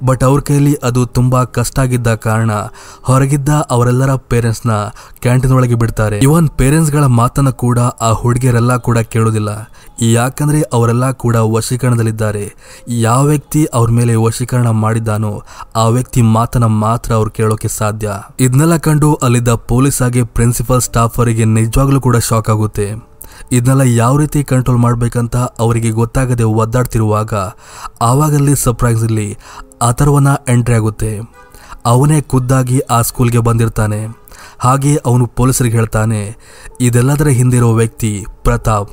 ಬಟ್ ಅವ್ರ ಕೈಲಿ ಅದು ತುಂಬಾ ಕಷ್ಟ ಆಗಿದ್ದ ಕಾರಣ ಹೊರಗಿದ್ದ ಅವರೆಲ್ಲರ ಪೇರೆಂಟ್ಸ್ ನ ಕ್ಯಾಂಟೀನ್ ಒಳಗೆ ಬಿಡ್ತಾರೆ. ಇವನ್ ಪೇರೆಂಟ್ಸ್ ಗಳ ಮಾತನ್ನ ಕೂಡ ಆ ಹುಡುಗಿಯರೆಲ್ಲ ಕೂಡ ಕೇಳೋದಿಲ್ಲ. ಯಾಕಂದ್ರೆ ಅವರೆಲ್ಲ ಕೂಡ ವಶೀಕರಣದಲ್ಲಿದ್ದಾರೆ. ಯಾವ ವ್ಯಕ್ತಿ ಅವ್ರ ಮೇಲೆ ವಶೀಕರಣ ಮಾಡಿದ್ದಾನೋ ಆ ವ್ಯಕ್ತಿ ಮಾತನ್ನ ಮಾತ್ರ ಅವ್ರು ಕೇಳೋಕೆ ಸಾಧ್ಯ. ಇದನ್ನೆಲ್ಲ ಕಂಡು ಅಲ್ಲಿದ್ದ ಪೊಲೀಸ್ ಆಗಿ ಪ್ರಿನ್ಸಿಪಲ್ ಸ್ಟಾಫ್ ಅವರಿಗೆ ನಿಜವಾಗ್ಲೂ ಕೂಡ ಶಾಕ್ ಆಗುತ್ತೆ. ಇದನ್ನೆಲ್ಲ ಯಾವ ರೀತಿ ಕಂಟ್ರೋಲ್ ಮಾಡ್ಬೇಕಂತ ಅವರಿಗೆ ಗೊತ್ತಾಗದೆ ಒದ್ದಾಡ್ತಿರುವಾಗ ಆವಾಗಲ್ಲಿ ಸರ್ಪ್ರೈಸ್ಲಿ ಅಥರ್ವನ ಎಂಟ್ರಿ ಆಗುತ್ತೆ. ಅವನೇ ಖುದ್ದಾಗಿ ಆ ಸ್ಕೂಲ್ಗೆ ಬಂದಿರ್ತಾನೆ. ಹಾಗೆ ಅವನು ಪೊಲೀಸರಿಗೆ ಹೇಳ್ತಾನೆ, ಇದೆಲ್ಲದರ ಹಿಂದಿರೋ ವ್ಯಕ್ತಿ ಪ್ರತಾಪ್.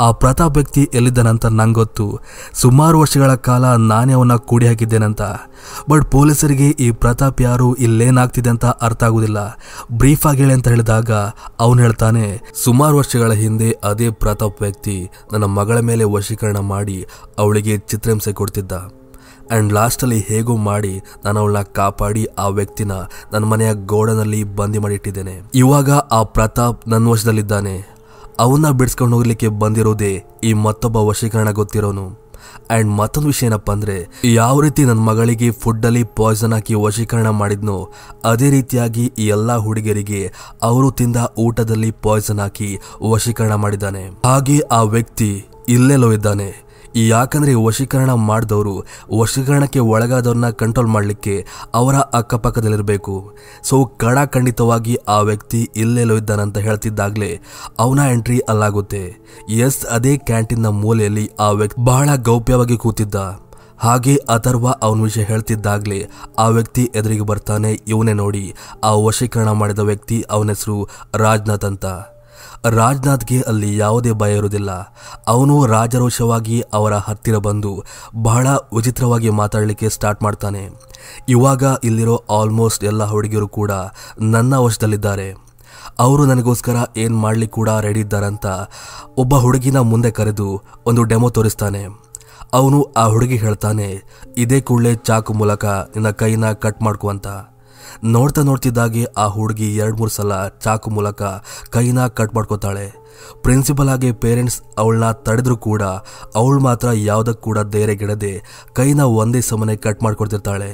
ಆ ಪ್ರತಾಪ್ ವ್ಯಕ್ತಿ ಎಲ್ಲಿದ್ದಾನಂತ ನಂಗೆ ಗೊತ್ತು. ಸುಮಾರು ವರ್ಷಗಳ ಕಾಲ ನಾನೇ ಅವನ್ನ ಕೂಡಿ ಹಾಕಿದ್ದೇನಂತ. ಬಟ್ ಪೊಲೀಸರಿಗೆ ಈ ಪ್ರತಾಪ್ ಯಾರು, ಇಲ್ಲೇನಾಗ್ತಿದೆ ಅಂತ ಅರ್ಥ ಆಗುದಿಲ್ಲ. ಬ್ರೀಫ್ ಆಗಿ ಹೇಳಿ ಅಂತ ಹೇಳಿದಾಗ ಅವನು ಹೇಳ್ತಾನೆ, ಸುಮಾರು ವರ್ಷಗಳ ಹಿಂದೆ ಅದೇ ಪ್ರತಾಪ್ ವ್ಯಕ್ತಿ ನನ್ನ ಮಗಳ ಮೇಲೆ ವಶೀಕರಣ ಮಾಡಿ ಅವಳಿಗೆ ಚಿತ್ರಹಿಂಸೆ ಕೊಡ್ತಿದ್ದ. ಅಂಡ್ ಲಾಸ್ಟಲ್ಲಿ ಹೇಗೋ ಮಾಡಿ ನಾನು ಅವಳನ್ನ ಕಾಪಾಡಿ ಆ ವ್ಯಕ್ತಿನ ನನ್ನ ಮನೆಯ ಗೋಡನಲ್ಲಿ ಬಂದಿ ಮಾಡಿಟ್ಟಿದ್ದೇನೆ. ಇವಾಗ ಆ ಪ್ರತಾಪ್ ನನ್ನ ವಶದಲ್ಲಿದ್ದಾನೆ. ಅವನ್ನ ಬಿಡಿಸ್ಕೊಂಡು ಹೋಗ್ಲಿಕ್ಕೆ ಬಂದಿರೋದೇ ಈ ಮತ್ತೊಬ್ಬ ವಶೀಕರಣ ಗೊತ್ತಿರೋನು. ಅಂಡ್ ಮತ್ತೊಂದು ವಿಷಯ ಏನಪ್ಪಾ ಅಂದ್ರೆ, ಯಾವ ರೀತಿ ನನ್ನ ಮಗಳಿಗೆ ಫುಡ್ ಅಲ್ಲಿ ಪಾಯ್ಸನ್ ಹಾಕಿ ವಶೀಕರಣ ಮಾಡಿದ್ನೋ ಅದೇ ರೀತಿಯಾಗಿ ಈ ಎಲ್ಲಾ ಹುಡುಗಿಯರಿಗೆ ಅವರು ತಿಂದ ಊಟದಲ್ಲಿ ಪಾಯ್ಸನ್ ಹಾಕಿ ವಶೀಕರಣ ಮಾಡಿದ್ದಾನೆ. ಹಾಗೆ ಆ ವ್ಯಕ್ತಿ ಇಲ್ಲೆಲ್ಲೋ ಇದ್ದಾನೆ. ಯಾಕಂದ್ರೆ ವಶೀಕರಣ ಮಾಡಿದವರು ವಶೀಕರಣಕ್ಕೆ ಒಳಗಾದವ್ರನ್ನ ಕಂಟ್ರೋಲ್ ಮಾಡಲಿಕ್ಕೆ ಅವರ ಅಕ್ಕಪಕ್ಕದಲ್ಲಿರಬೇಕು. ಸೊ ಖಂಡಿತವಾಗಿ ಆ ವ್ಯಕ್ತಿ ಇಲ್ಲೆಲ್ಲೋ ಇದ್ದಾನಂತ ಹೇಳ್ತಿದ್ದಾಗ್ಲೇ ಅವನ ಎಂಟ್ರಿ ಅಲ್ಲಾಗುತ್ತೆ. ಎಸ್, ಅದೇ ಕ್ಯಾಂಟೀನ್ನ ಮೂಲೆಯಲ್ಲಿ ಆ ವ್ಯಕ್ತಿ ಬಹಳ ಗೌಪ್ಯವಾಗಿ ಕೂತಿದ್ದ. ಹಾಗೆ ಅಥರ್ವ ಅವನ ವಿಷಯ ಹೇಳ್ತಿದ್ದಾಗ್ಲೇ ಆ ವ್ಯಕ್ತಿ ಎದುರಿಗೆ ಬರ್ತಾನೆ. ಇವನೇ ನೋಡಿ ಆ ವಶೀಕರಣ ಮಾಡಿದ ವ್ಯಕ್ತಿ. ಅವನ ಹೆಸರು ರಾಜ್ನಾಥ್ ಅಂತ. ರಾಜ್ನಾಥ್ಗೆ ಅಲ್ಲಿ ಯಾವುದೇ ಭಯ ಇರುವುದಿಲ್ಲ. ಅವನು ರಾಜರೋಷವಾಗಿ ಅವರ ಹತ್ತಿರ ಬಂದು ಬಹಳ ವಿಚಿತ್ರವಾಗಿ ಮಾತಾಡಲಿಕ್ಕೆ ಸ್ಟಾರ್ಟ್ ಮಾಡ್ತಾನೆ. ಇವಾಗ ಇಲ್ಲಿರೋ ಆಲ್ಮೋಸ್ಟ್ ಎಲ್ಲ ಹುಡುಗಿಯರು ಕೂಡ ನನ್ನ ವಶದಲ್ಲಿದ್ದಾರೆ. ಅವರು ನನಗೋಸ್ಕರ ಏನು ಮಾಡ್ಲಿಕ್ಕೆ ಕೂಡ ರೆಡಿ ಇದ್ದಾರಂತ ಒಬ್ಬ ಹುಡುಗಿನ ಮುಂದೆ ಕರೆದು ಒಂದು ಡೆಮೋ ತೋರಿಸ್ತಾನೆ. ಅವನು ಆ ಹುಡುಗಿ ಹೇಳ್ತಾನೆ, ಇದೇ ಕೂಡಲೇ ಚಾಕು ಮೂಲಕ ನಿನ್ನ ಕೈನ ಕಟ್ ಮಾಡ್ಕೊ ಅಂತ. ನೋಡ್ತಿದ್ದಾಗೆ ಆ ಹುಡುಗಿ 2-3 ಸಲ ಚಾಕು ಮೂಲಕ ಕೈನ ಕಟ್ ಮಾಡ್ಕೋತಾಳೆ. ಪ್ರಿನ್ಸಿಪಲ್ ಆಗಿ ಪೇರೆಂಟ್ಸ್ ಅವಳನ್ನ ತಡೆದ್ರು ಕೂಡ ಅವಳು ಮಾತ್ರ ಯಾವುದಕ್ಕೆ ಕೂಡ ಧೈರ್ಯಗೆಡದೆ ಕೈನ ಒಂದೇ ಸಮನೆ ಕಟ್ ಮಾಡ್ಕೊಡ್ತಿರ್ತಾಳೆ.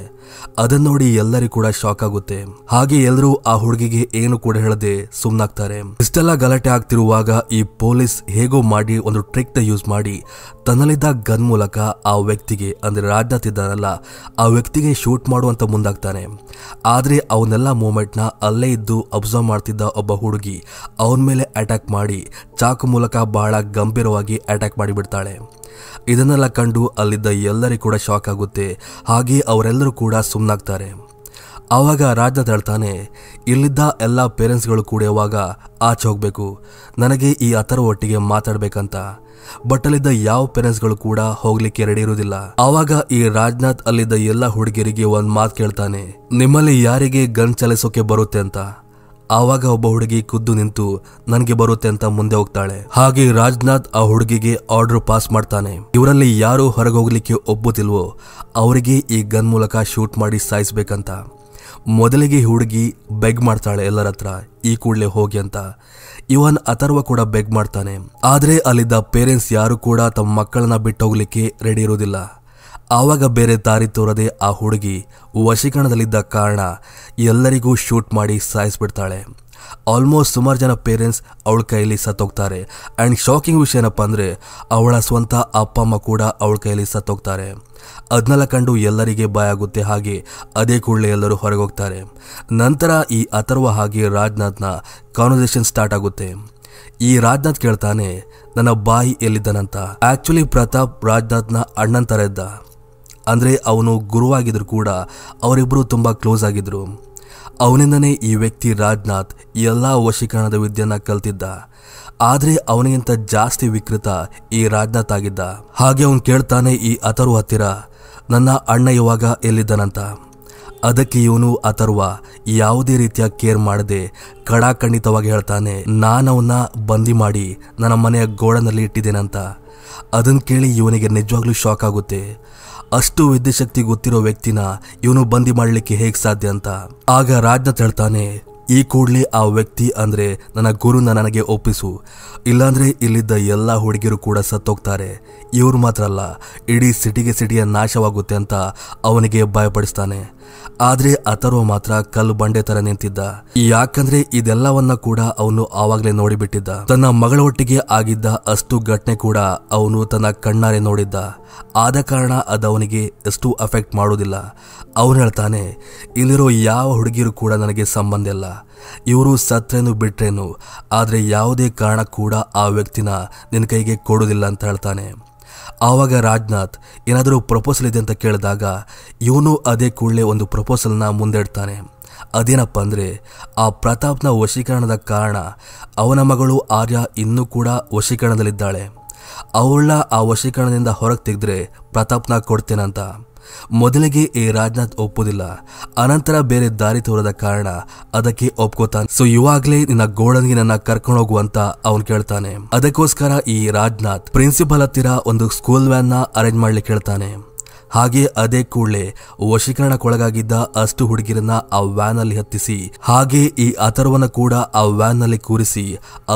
ಅದನ್ನ ನೋಡಿ ಎಲ್ಲರಿಗೂ ಕೂಡ ಶಾಕ್ ಆಗುತ್ತೆ. ಹಾಗೆ ಎಲ್ಲರೂ ಆ ಹುಡುಗಿಗೆ ಏನು ಕೂಡ ಹೇಳದೆ ಸುಮ್ನಾಗ್ತಾರೆ. ಇಷ್ಟೆಲ್ಲ ಗಲಾಟೆ ಆಗ್ತಿರುವಾಗ ಈ ಪೊಲೀಸ್ ಹೇಗೋ ಮಾಡಿ ಒಂದು ಟ್ರಿಕ್ ನ ಯೂಸ್ ಮಾಡಿ ತನ್ನಲ್ಲಿದ್ದ ಗನ್ ಮೂಲಕ ಆ ವ್ಯಕ್ತಿಗೆ ಅಂದ್ರೆ ರಾಜ್ನಾಥ್ ಇದ್ದಾನಲ್ಲ ಆ ವ್ಯಕ್ತಿಗೆ ಶೂಟ್ ಮಾಡುವಂತ ಮುಂದಾಗ್ತಾನೆ. ಆದ್ರೆ ಅವನ್ನೆಲ್ಲ ಮೂಮೆಂಟ್ ನ ಅಲ್ಲೇ ಇದ್ದು ಅಬ್ಸರ್ವ್ ಮಾಡ್ತಿದ್ದ ಒಬ್ಬ ಹುಡುಗಿ ಅವನ ಮೇಲೆ ಅಟ್ಯಾಕ್ ಮಾಡಿ ಚಾಕು ಮೂಲಕ ಬಹಳ ಗಂಭೀರವಾಗಿ ಅಟ್ಯಾಕ್ ಮಾಡಿಬಿಡ್ತಾಳೆ. ಇದನ್ನೆಲ್ಲ ಕಂಡು ಅಲ್ಲಿದ್ದ ಎಲ್ಲರಿಗೂ ಕೂಡ ಶಾಕ್ ಆಗುತ್ತೆ. ಹಾಗೆ ಅವರೆಲ್ಲರೂ ಕೂಡ ಸುಮ್ಮನಾಗ್ತಾರೆ. ಆವಾಗ ರಾಜ್ನಾಥ್ ಹೇಳ್ತಾನೆ, ಇಲ್ಲಿದ್ದ ಎಲ್ಲ ಪೇರೆಂಟ್ಸ್ಗಳು ಕೂಡ ಇವಾಗ ಆಚೆ ಹೋಗ್ಬೇಕು, ನನಗೆ ಈ ಅಥರ್ವ ಒಟ್ಟಿಗೆ ಮಾತಾಡ್ಬೇಕಂತ. ಬಟ್ ಅಲ್ಲಿದ್ದ ಯಾವ ಪೇರೆಂಟ್ಸ್ಗಳು ಕೂಡ ಹೋಗ್ಲಿಕ್ಕೆ ರೆಡಿ ಇರುವುದಿಲ್ಲ. ಆವಾಗ ಈ ರಾಜ್ನಾಥ್ ಅಲ್ಲಿದ್ದ ಎಲ್ಲ ಹುಡುಗಿಯರಿಗೆ ಒಂದ್ ಮಾತು ಕೇಳ್ತಾನೆ, ನಿಮ್ಮಲ್ಲಿ ಯಾರಿಗೆ ಗನ್ ಚಲಿಸೋಕೆ ಬರುತ್ತೆ ಅಂತ. ಆವಾಗ ಒಬ್ಬ ಹುಡುಗಿ ಖುದ್ದು ನಿಂತು ನನಗೆ ಬರುತ್ತೆ ಅಂತ ಮುಂದೆ ಹೋಗ್ತಾಳೆ. ಹಾಗೆ ರಾಜ್ನಾಥ್ ಆ ಹುಡುಗಿಗೆ ಆರ್ಡರ್ ಪಾಸ್ ಮಾಡ್ತಾನೆ. ಇವರಲ್ಲಿ ಯಾರು ಹೊರಗೆ ಹೋಗ್ಲಿಕ್ಕೆ ಒಪ್ಪುತ್ತಿಲ್ವೋ ಅವರಿಗೆ ಈ ಗನ್ ಮೂಲಕ ಶೂಟ್ ಮಾಡಿ ಸಾಯಿಸ್ಬೇಕಂತ. ಮೊದಲಿಗೆ ಹುಡುಗಿ ಬೆಗ್ ಮಾಡ್ತಾಳೆ ಎಲ್ಲರ ಹತ್ರ, ಈ ಕೂಡಲೇ ಹೋಗಿ ಅಂತ. ಇವನ್ ಅಥರ್ವ ಕೂಡ ಬೆಗ್ ಮಾಡ್ತಾನೆ. ಆದ್ರೆ ಅಲ್ಲಿದ್ದ ಪೇರೆಂಟ್ಸ್ ಯಾರು ಕೂಡ ತಮ್ಮ ಮಕ್ಕಳನ್ನ ಬಿಟ್ಟು ಹೋಗ್ಲಿಕ್ಕೆ ರೆಡಿ ಇರೋದಿಲ್ಲ. ಆವಾಗ ಬೇರೆ ದಾರಿ ತೋರದೆ ಆ ಹುಡುಗಿ ವಶೀಕರಣದಲ್ಲಿದ್ದ ಕಾರಣ ಎಲ್ಲರಿಗೂ ಶೂಟ್ ಮಾಡಿ ಸಾಯಿಸ್ಬಿಡ್ತಾಳೆ. ಆಲ್ಮೋಸ್ಟ್ ಸುಮಾರು ಜನ ಪೇರೆಂಟ್ಸ್ ಅವಳ ಕೈಯಲ್ಲಿ ಸತ್ತೋಗ್ತಾರೆ. ಅಂಡ್ ಶಾಕಿಂಗ್ ವಿಷಯ ಏನಪ್ಪಾ ಅಂದ್ರೆ ಅವಳ ಸ್ವಂತ ಅಪ್ಪ ಅಮ್ಮ ಕೂಡ ಅವಳ ಕೈಯಲ್ಲಿ ಸತ್ತೋಗ್ತಾರೆ. ಅದನ್ನೆಲ್ಲ ಕಂಡು ಎಲ್ಲರಿಗೆ ಭಯ ಆಗುತ್ತೆ. ಹಾಗೆ ಅದೇ ಕೂಡಲೇ ಎಲ್ಲರೂ ಹೊರಗೆ ಹೋಗ್ತಾರೆ. ನಂತರ ಈ ಅಥರ್ವ ಹಾಗೆ ರಾಜ್ನಾಥ್ನ ಕಾನ್ವರ್ಸೇಷನ್ ಸ್ಟಾರ್ಟ್ ಆಗುತ್ತೆ. ಈ ರಾಜ್ನಾಥ್ ಕೇಳ್ತಾನೆ, ನನ್ನ ಬಾಯಿ ಎಲ್ಲಿದ್ದಾನಂತ. ಆಕ್ಚುಲಿ ಪ್ರತಾಪ್ ರಾಜ್ನಾಥ್ನ ಅಣ್ಣನ್ ತರ ಇದ್ದ. ಅಂದ್ರೆ ಅವನು ಗುರುವಾಗಿದ್ರು ಕೂಡ ಅವರಿಬ್ರು ತುಂಬಾ ಕ್ಲೋಸ್ ಆಗಿದ್ರು. ಅವನಿಂದನೇ ಈ ವ್ಯಕ್ತಿ ರಾಜ್ನಾಥ್ ಎಲ್ಲಾ ವಶೀಕರಣದ ವಿದ್ಯೆಯನ್ನ ಕಲ್ತಿದ್ದ. ಆದ್ರೆ ಅವನಿಗಿಂತ ಜಾಸ್ತಿ ವಿಕೃತ ಈ ರಾಜ್ನಾಥ್ ಆಗಿದ್ದ. ಹಾಗೆ ಅವನು ಕೇಳ್ತಾನೆ ಈ ಅಥರ್ವ ಹತ್ತಿರ, ನನ್ನ ಅಣ್ಣ ಇವಾಗ ಎಲ್ಲಿದ್ದಾನಂತ. ಅದಕ್ಕೆ ಇವನು ಅಥರ್ವ ಯಾವುದೇ ರೀತಿಯ ಕೇರ್ ಮಾಡದೆ ಖಡಾಖಂಡಿತವಾಗಿ ಹೇಳ್ತಾನೆ, ನಾನವನ್ನ ಬಂದಿ ಮಾಡಿ ನನ್ನ ಮನೆಯ ಗೋಡನಲ್ಲಿ ಇಟ್ಟಿದ್ದೇನಂತ. ಅದನ್ನ ಕೇಳಿ ಇವನಿಗೆ ನಿಜವಾಗ್ಲೂ ಶಾಕ್ ಆಗುತ್ತೆ. ಅಷ್ಟು ವಿದ್ಯಾಶಕ್ತಿ ಗೊತ್ತಿರೋ ವ್ಯಕ್ತಿನ ಇವನು ಬಂದಿ ಮಾಡಲಿಕ್ಕೆ ಹೇಗೆ ಸಾಧ್ಯ ಅಂತ. ಆಗ ರಾಜ್ನಾಥ್ ಹೇಳ್ತಾನೆ, ಈ ಕೂಡ್ಲೆ ಆ ವ್ಯಕ್ತಿ ಅಂದ್ರೆ ನನ್ನ ಗುರುನ ನನಗೆ ಒಪ್ಪಿಸು, ಇಲ್ಲಾಂದ್ರೆ ಇಲ್ಲಿದ್ದ ಎಲ್ಲಾ ಹುಡುಗಿರು ಕೂಡ ಸತ್ತೋಗ್ತಾರೆ. ಇವ್ರು ಮಾತ್ರ ಅಲ್ಲ, ಇಡೀ ಸಿಟಿಯ ನಾಶವಾಗುತ್ತೆ ಅಂತ ಅವನಿಗೆ ಭಯಪಡಿಸ್ತಾನೆ. ಆದ್ರೆ ಅಥರ್ವ ಮಾತ್ರ ಕಲ್ಲು ಬಂಡೆ ತರ ನಿಂತಿದ್ದ. ಯಾಕಂದ್ರೆ ಇದೆಲ್ಲವನ್ನ ಕೂಡ ಅವನು ಆವಾಗ್ಲೇ ನೋಡಿಬಿಟ್ಟಿದ್ದ. ತನ್ನ ಮಗಳ ಒಟ್ಟಿಗೆ ಆಗಿದ್ದ ಅಷ್ಟು ಘಟನೆ ಕೂಡ ಅವನು ತನ್ನ ಕಣ್ಣಾರೆ ನೋಡಿದ್ದ. ಆದ ಕಾರಣ ಅದವನಿಗೆ ಎಷ್ಟು ಅಫೆಕ್ಟ್ ಮಾಡೋದಿಲ್ಲ. ಅವನು ಹೇಳ್ತಾನೆ, ಇಲ್ಲಿರೋ ಯಾವ ಹುಡುಗಿರು ಕೂಡ ನನಗೆ ಸಂಬಂಧ ಇಲ್ಲ. ಇವರು ಸತ್ರೇನು ಬಿಟ್ರೇನು, ಆದ್ರೆ ಯಾವುದೇ ಕಾರಣ ಕೂಡ ಆ ವ್ಯಕ್ತಿನ ನಿನ್ನ ಕೈಗೆ ಕೊಡೋದಿಲ್ಲ ಅಂತ ಹೇಳ್ತಾನೆ. ಆವಾಗ ರಾಜ್ನಾಥ್ ಏನಾದರೂ ಪ್ರಪೋಸಲ್ ಇದೆ ಅಂತ ಕೇಳಿದಾಗ ಇವನು ಅದೇ ಕೂಡಲೇ ಒಂದು ಪ್ರಪೋಸಲ್ನ ಮುಂದಿಡ್ತಾನೆ. ಅದೇನಪ್ಪ ಅಂದ್ರೆ, ಆ ಪ್ರತಾಪ್ನ ವಶೀಕರಣದ ಕಾರಣ ಅವನ ಮಗಳು ಆರ್ಯ ಇನ್ನೂ ಕೂಡ ವಶೀಕರಣದಲ್ಲಿದ್ದಾಳೆ. ಅವಳ ಆ ವಶೀಕರಣದಿಂದ ಹೊರಗೆ ತೆಗೆದ್ರೆ ಪ್ರತಾಪ್ನ ಕೊಡ್ತೇನಂತ. ಮೊದಲಿಗೆ ಈ ರಾಜ್ನಾಥ್ ಒಪ್ಪೋದಿಲ್ಲ. ಅನಂತರ ಬೇರೆ ದಾರಿ ತೋರದ ಕಾರಣ ಅದಕ್ಕೆ ಒಪ್ಕೋತಾನೆ. ಸೊ ಇವಾಗ್ಲೇ ನಿನ್ನ ಗೋಡನ್ಗೆ ನನ್ನ ಕರ್ಕೊಂಡು ಹೋಗುವಂತ ಅವನು ಕೇಳ್ತಾನೆ. ಅದಕ್ಕೋಸ್ಕರ ಈ ರಾಜ್ನಾಥ್ ಪ್ರಿನ್ಸಿಪಲ್ ಹತ್ತಿರ ಒಂದು ಸ್ಕೂಲ್ ವ್ಯಾನ್ ನ ಅರೇಂಜ್ ಮಾಡ್ಲಿಕ್ಕೆ ಹೇಳ್ತಾನೆ. ಹಾಗೆ ಅದೇ ಕೂಡಲೇ ವಶೀಕರಣಕ್ಕೊಳಗಾಗಿದ್ದ ಅಷ್ಟು ಹುಡುಗಿರನ್ನ ಆ ವ್ಯಾನ್ ಅಲ್ಲಿ ಹತ್ತಿಸಿ, ಹಾಗೆ ಈ ಅಥರ್ವನ ಕೂಡ ಆ ವ್ಯಾನ್ ನಲ್ಲಿ ಕೂರಿಸಿ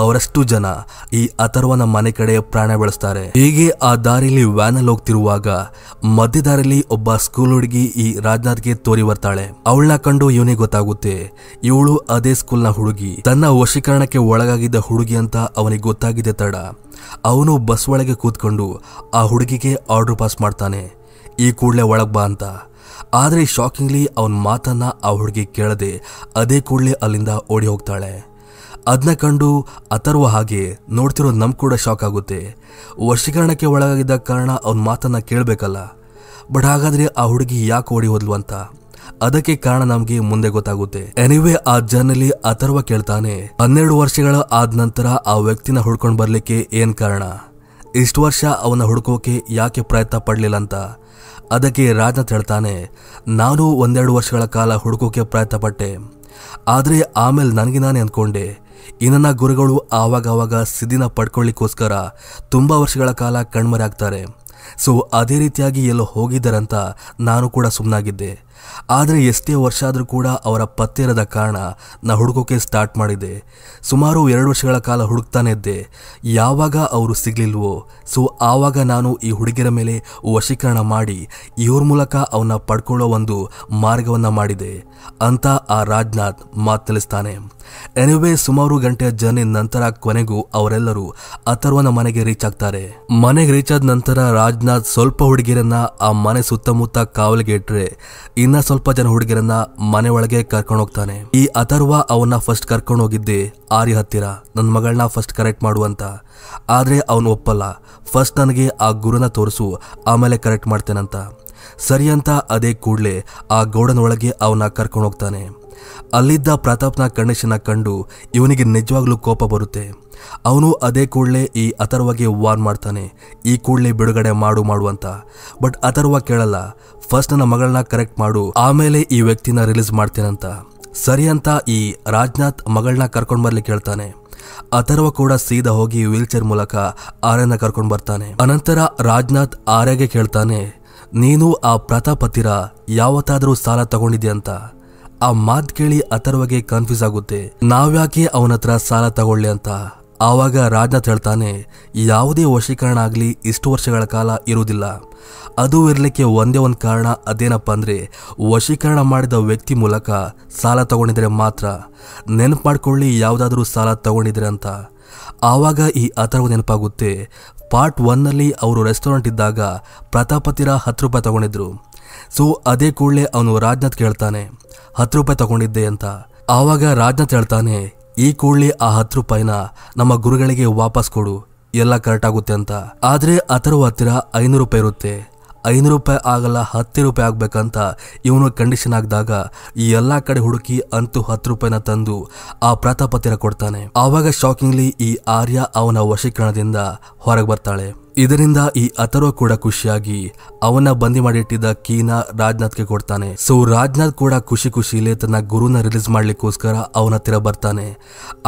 ಅವರಷ್ಟು ಜನ ಈ ಅಥರ್ವನ ಮನೆ ಕಡೆ ಪ್ರಾಣ ಬೆಳೆಸ್ತಾರೆ. ಹೀಗೆ ಆ ದಾರಿಲಿ ವ್ಯಾನ್ ಅಲ್ಲಿ ಹೋಗ್ತಿರುವಾಗ ಮಧ್ಯ ದಾರಿಲಿ ಒಬ್ಬ ಸ್ಕೂಲ್ ಹುಡುಗಿ ಈ ರಾಜ್ನಾಥ್ಗೆ ತೋರಿ ಬರ್ತಾಳೆ. ಅವಳನ್ನ ಕಂಡು ಇವನಿಗೆ ಗೊತ್ತಾಗುತ್ತೆ, ಇವಳು ಅದೇ ಸ್ಕೂಲ್ನ ಹುಡುಗಿ, ತನ್ನ ವಶೀಕರಣಕ್ಕೆ ಒಳಗಾಗಿದ್ದ ಹುಡುಗಿ ಅಂತ ಅವನಿಗೆ ಗೊತ್ತಾಗಿದೆ ತಡ. ಅವನು ಬಸ್ ಒಳಗೆ ಕೂತ್ಕೊಂಡು ಆ ಹುಡುಗಿಗೆ ಆರ್ಡರ್ ಪಾಸ್ ಮಾಡ್ತಾನೆ, ಈ ಕೂಡಲೇ ಒಳಗ್ ಬಾ ಅಂತ. ಆದ್ರೆ ಶಾಕಿಂಗ್ಲಿ ಅವನ ಮಾತನ್ನ ಆ ಹುಡುಗಿ ಕೇಳದೆ ಅದೇ ಕೂಡಲೇ ಅಲ್ಲಿಂದ ಓಡಿ ಹೋಗ್ತಾಳೆ. ಅದನ್ನ ಕಂಡು ಅಥರ್ವ ಹಾಗೆ ನೋಡ್ತಿರೋ ನಮ್ ಕೂಡ ಶಾಕ್ ಆಗುತ್ತೆ. ವಶೀಕರಣಕ್ಕೆ ಒಳಗಾಗಿದ್ದ ಕಾರಣ ಅವನ ಮಾತನ್ನ ಕೇಳಬೇಕಲ್ಲ, ಬಟ್ ಹಾಗಾದ್ರೆ ಆ ಹುಡುಗಿ ಯಾಕೆ ಓಡಿ ಹೋದ್ಲು ಅಂತ. ಅದಕ್ಕೆ ಕಾರಣ ನಮ್ಗೆ ಮುಂದೆ ಗೊತ್ತಾಗುತ್ತೆ. ಎನಿವೇ ಆ ಜರ್ನಿಲಿ ಅಥರ್ವ ಕೇಳ್ತಾನೆ, 12 ವರ್ಷಗಳ ಆದ ನಂತರ ಆ ವ್ಯಕ್ತಿನ ಹುಡ್ಕೊಂಡ್ ಬರ್ಲಿಕ್ಕೆ ಏನ್ ಕಾರಣ, ಇಷ್ಟು ವರ್ಷ ಅವನ ಹುಡುಕೋಕೆ ಯಾಕೆ ಪ್ರಯತ್ನ ಪಡ್ಲಿಲ್ಲ ಅಂತ. ಅದಕ್ಕೆ ರಾಜ್ನಾಥ್ ಹೇಳ್ತಾನೆ, ನಾನು 1-2 ವರ್ಷಗಳ ಕಾಲ ಹುಡುಕೋಕೆ ಪ್ರಯತ್ನ ಪಟ್ಟೆ. ಆದ್ರೆ ಆಮೇಲೆ ನನಗೆ ನಾನೇ ಅಂದ್ಕೊಂಡೆ, ಈ ನನ್ನ ಗುರುಗಳು ಆವಾಗವಾಗ ಸಿದ್ಧಿನ ಪಡ್ಕೊಳ್ಳಿಕ್ಕೋಸ್ಕರ ತುಂಬಾ ವರ್ಷಗಳ ಕಾಲ ಕಣ್ಮರೆ ಆಗ್ತಾರೆ. ಸೊ ಅದೇ ರೀತಿಯಾಗಿ ಎಲ್ಲೋ ಹೋಗಿದ್ದಾರಂತ ನಾನು ಕೂಡ ಸುಮ್ಮನಾಗಿದ್ದೆ. ಆದರೆ ಎಷ್ಟೇ ವರ್ಷ ಆದರೂ ಕೂಡ ಅವರ ಪತ್ತೆ ಇರದ ಕಾರಣ ನಾ ಹುಡುಕೋಕೆ ಸ್ಟಾರ್ಟ್ ಮಾಡಿದೆ. ಸುಮಾರು 2 ವರ್ಷಗಳ ಕಾಲ ಹುಡುಕ್ತಾನೆ ಇದ್ದೆ. ಯಾವಾಗ ಅವರು ಸಿಗ್ಲಿಲ್ವೋ ಸೊ ಆವಾಗ ನಾನು ಈ ಹುಡುಗಿಯರ ಮೇಲೆ ವಶೀಕರಣ ಮಾಡಿ ಇವ್ರ ಮೂಲಕ ಅವನ್ನ ಪಡ್ಕೊಳ್ಳೋ ಒಂದು ಮಾರ್ಗವನ್ನ ಮಾಡಿದೆ ಅಂತ ಆ ರಾಜ್ನಾಥ್ ಮಾತು ತಿಳಿಸ್ತಾನೆ. ಎನಿವೇ ಸುಮಾರು ಗಂಟೆಯ ಜರ್ನಿ ನಂತರ ಕೊನೆಗೂ ಅವರೆಲ್ಲರೂ ಅಥರ್ವನ ಮನೆಗೆ ರೀಚ್ ಆಗ್ತಾರೆ. ಮನೆಗೆ ರೀಚ್ ಆದ ನಂತರ ರಾಜ್ನಾಥ್ ಸ್ವಲ್ಪ ಹುಡುಗಿಯರನ್ನ ಆ ಮನೆ ಸುತ್ತಮುತ್ತ ಕಾವಲಿಗೆ ಇಟ್ರೆ ಇನ್ನ ಸ್ವಲ್ಪ ಜನ ಹುಡುಗಿಯರನ್ನ ಮನೆ ಒಳಗೆ ಕರ್ಕೊಂಡು ಹೋಗ್ತಾನೆ. ಈ ಅಥರ್ವ ಅವನ್ನ ಫಸ್ಟ್ ಕರ್ಕೊಂಡು ಹೋಗಿದ್ದೆ ಆರ್ಯ ಹತ್ತಿರ, ನನ್ನ ಮಗಳನ್ನ ಫಸ್ಟ್ ಕರೆಕ್ಟ್ ಮಾಡುವಂತ. ಆದ್ರೆ ಅವನು ಒಪ್ಪಲ್ಲ, ಫಸ್ಟ್ ನನಗೆ ಆ ಗುರುನ ತೋರಿಸು ಆಮೇಲೆ ಕರೆಕ್ಟ್ ಮಾಡ್ತೇನಂತ. ಸರಿ ಅಂತ ಅದೇ ಕೂಡ್ಲೆ ಆ ಗೌಡನ ಒಳಗೆ ಅವನ್ನ ಕರ್ಕೊಂಡು ಹೋಗ್ತಾನೆ. ಅಲ್ಲಿದ್ದ ಪ್ರತಾಪ್ನ ಕಂಡೀಷನ್ ಕಂಡು ಇವನಿಗೆ ನಿಜವಾಗ್ಲೂ ಕೋಪ ಬರುತ್ತೆ. ಅವನು ಅದೇ ಕೂಡಲೇ ಈ ಅಥರ್ವಗೆ ವಾರ್ನ್ ಮಾಡ್ತಾನೆ, ಈ ಕೂಡಲೇ ಬಿಡುಗಡೆ ಮಾಡು ಅಂತ. ಬಟ್ ಅಥರ್ವ ಕೇಳಲ್ಲ, ಫಸ್ಟ್ ನನ್ನ ಮಗಳನ್ನ ಕರೆಕ್ಟ್ ಮಾಡು ಆಮೇಲೆ ಈ ವ್ಯಕ್ತಿನ ರಿಲೀಸ್ ಮಾಡ್ತೇನಂತ. ಸರಿ ಅಂತ ಈ ರಾಜ್ನಾಥ್ ಮಗಳನ್ನ ಕರ್ಕೊಂಡ್ ಬರ್ಲಿಕ್ಕೆ ಹೇಳ್ತಾನೆ. ಅಥರ್ವ ಕೂಡ ಸೀದಾ ಹೋಗಿ ವೀಲ್ ಚೇರ್ ಮೂಲಕ ಆರ್ಯನ ಕರ್ಕೊಂಡ್ ಬರ್ತಾನೆ. ಅನಂತರ ರಾಜ್ನಾಥ್ ಆರ್ಯಗೆ ಕೇಳ್ತಾನೆ, ನೀನು ಆ ಪ್ರತಾಪ್ ಹತ್ತಿರ ಯಾವತ್ತಾದ್ರೂ ಸಾಲ ತಗೊಂಡಿದ್ಯಂತ. ಆ ಮಾತ್ ಕೇಳಿ ಅಥರ್ವಗೆ ಕನ್ಫ್ಯೂಸ್ ಆಗುತ್ತೆ, ನಾವ್ಯಾಕೆ ಅವನ ಹತ್ರ ಸಾಲ ತಗೊಳ್ಳಿ ಅಂತ. ಆವಾಗ ರಾಜ್ನಾಥ್ ಹೇಳ್ತಾನೆ, ಯಾವುದೇ ವಶೀಕರಣ ಆಗ್ಲಿ ಇಷ್ಟು ವರ್ಷಗಳ ಕಾಲ ಇರುವುದಿಲ್ಲ. ಅದು ಇರ್ಲಿಕ್ಕೆ ಒಂದೇ ಒಂದು ಕಾರಣ, ಅದೇನಪ್ಪ ಅಂದ್ರೆ ವಶೀಕರಣ ಮಾಡಿದ ವ್ಯಕ್ತಿ ಮೂಲಕ ಸಾಲ ತಗೊಂಡಿದ್ರೆ ಮಾತ್ರ. ನೆನಪು ಮಾಡ್ಕೊಳ್ಳಿ ಯಾವ್ದಾದ್ರೂ ಸಾಲ ತಗೊಂಡಿದ್ರೆ ಅಂತ. ಆವಾಗ ಈ ಅಥರ್ವ ನೆನಪಾಗುತ್ತೆ, ಪಾರ್ಟ್ 1ನಲ್ಲಿ ಅವರು ರೆಸ್ಟೋರೆಂಟ್ ಇದ್ದಾಗ ಪ್ರತಾಪ್ ಹತ್ತಿರ 10 ರೂಪಾಯಿ ತಗೊಂಡಿದ್ರು. ಸೊ ಅದೇ ಕೂಡಲೇ ಅವನು ರಾಜ್ನಾಥ್ ಕೇಳ್ತಾನೆ, 10 ರೂಪಾಯಿ ತಗೊಂಡಿದ್ದೆ ಅಂತ. ಆವಾಗ ರಾಜ್ನಾಥ್ ಹೇಳ್ತಾನೆ, ಈ ಕೂಡಲೇ ಆ 10 ರೂಪಾಯಿನ ನಮ್ಮ ಗುರುಗಳಿಗೆ ವಾಪಸ್ ಕೊಡು, ಎಲ್ಲ ಕರೆಕ್ಟ್ ಆಗುತ್ತೆ ಅಂತ. ಆದ್ರೆ ಅಥರ್ವ ಹತ್ತಿರ 500 ರೂಪಾಯಿ ಇರುತ್ತೆ. 500 ರೂಪಾಯಿ ಆಗಲ್ಲ, 10 ರೂಪಾಯಿ ಆಗ್ಬೇಕಂತ ಇವನು ಕಂಡೀಷನ್ ಆಗಿದಾಗ ಈ ಎಲ್ಲಾ ಕಡೆ ಹುಡುಕಿ ಅಂತೂ 10 ರೂಪಾಯಿನ ತಂದು ಆ ಪ್ರತಾಪ್ ಹತ್ತಿರ ಕೊಡ್ತಾನೆ. ಆವಾಗ ಶಾಕಿಂಗ್ಲಿ ಈ ಆರ್ಯ ಅವನ ವಶೀಕರಣದಿಂದ ಹೊರಗೆ ಬರ್ತಾಳೆ. ಇದರಿಂದ ಈ ಅಥರ್ವ ಕೂಡ ಖುಷಿಯಾಗಿ ಅವನ ಬಂದಿ ಮಾಡಿಟ್ಟಿದ್ದ ಕೀನ ರಾಜ್ನಾಥ್ಗೆ ಕೊಡ್ತಾನೆ. ಸೊ ರಾಜ್ನಾಥ್ ಕೂಡ ಖುಷಿಲೇ ತನ್ನ ಗುರುನ ರಿಲೀಸ್ ಮಾಡ್ಲಿಕ್ಕೋಸ್ಕರ ಅವನ ಹತ್ತಿರ ಬರ್ತಾನೆ.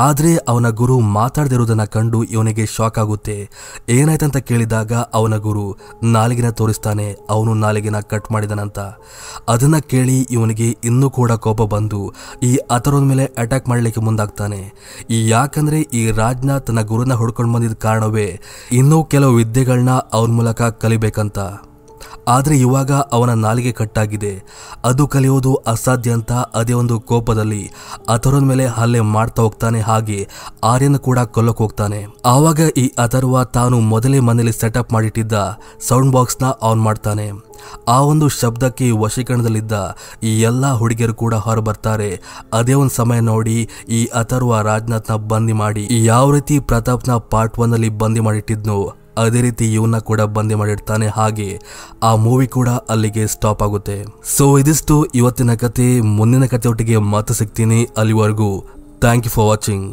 ಆದ್ರೆ ಅವನ ಗುರು ಮಾತಾಡದಿರೋದನ್ನ ಕಂಡು ಇವನಿಗೆ ಶಾಕ್ ಆಗುತ್ತೆ. ಏನಾಯ್ತಂತ ಕೇಳಿದಾಗ ಅವನ ಗುರು ನಾಲಿಗೆನ ತೋರಿಸ್ತಾನೆ, ಅವನು ನಾಲಿಗೆನ ಕಟ್ ಮಾಡಿದನಂತ. ಅದನ್ನ ಕೇಳಿ ಇವನಿಗೆ ಇನ್ನೂ ಕೂಡ ಕೋಪ ಬಂದು ಈ ಅಥರ್ವನ ಮೇಲೆ ಅಟ್ಯಾಕ್ ಮಾಡ್ಲಿಕ್ಕೆ ಮುಂದಾಗ್ತಾನೆ. ಯಾಕಂದ್ರೆ ಈ ರಾಜ್ನಾಥ್ ತನ್ನ ಗುರುನ ಹುಡ್ಕೊಂಡು ಬಂದಿದ್ದ ಕಾರಣವೇ ಇನ್ನೂ ಕೆಲವು ವಿದ್ಯೆಗಳನ್ನ ಅವನ ಮೂಲಕ ಕಲಿಬೇಕಂತ. ಆದ್ರೆ ಇವಾಗ ಅವನ ನಾಲಿಗೆ ಕಟ್ಟಾಗಿದೆ, ಅದು ಕಲಿಯೋದು ಅಸಾಧ್ಯ ಅಂತ ಅದೇ ಒಂದು ಕೋಪದಲ್ಲಿ ಅಥರ್ವನ ಮೇಲೆ ಹಲ್ಲೆ ಮಾಡ್ತಾ ಹೋಗ್ತಾನೆ. ಹಾಗೆ ಆರ್ಯನ ಕೂಡ ಕೊಲ್ಲಕ್ಕೆ ಹೋಗ್ತಾನೆ. ಆವಾಗ ಈ ಅಥರ್ವ ತಾನು ಮೊದಲೇ ಮನೇಲಿ ಸೆಟಪ್ ಮಾಡಿಟ್ಟಿದ್ದ ಸೌಂಡ್ ಬಾಕ್ಸ್ ನ ಆನ್ ಮಾಡ್ತಾನೆ. ಆ ಒಂದು ಶಬ್ದಕ್ಕೆ ವಶೀಕರಣದಲ್ಲಿದ್ದ ಈ ಎಲ್ಲಾ ಹುಡುಗಿಯರು ಕೂಡ ಹೊರ ಬರ್ತಾರೆ. ಅದೇ ಒಂದು ಸಮಯ ನೋಡಿ ಈ ಅಥರ್ವ ರಾಜ್ನಾಥ್ನ ಬಂದಿ ಮಾಡಿ ಯಾವ ರೀತಿ ಪ್ರತಾಪ್ನ ಪಾರ್ಟ್ 1 ಅಲ್ಲಿ ಬಂದಿ ಮಾಡಿಟ್ಟಿದ್ನೋ ಅದೇ ರೀತಿ ಇವನ್ನ ಕೂಡ ಬಂದಿ ಮಾಡಿರ್ತಾನೆ. ಹಾಗೆ ಆ ಮೂವಿ ಕೂಡ ಅಲ್ಲಿಗೆ ಸ್ಟಾಪ್ ಆಗುತ್ತೆ. ಸೊ ಇದಿಷ್ಟು ಇವತ್ತಿನ ಕತೆ. ಮುಂದಿನ ಕತೆ ಒಟ್ಟಿಗೆ ಮತ್ತೆ ಸಿಗ್ತೀನಿ. ಅಲ್ಲಿವರೆಗೂ ಥ್ಯಾಂಕ್ ಯು ಫಾರ್ ವಾಚಿಂಗ್.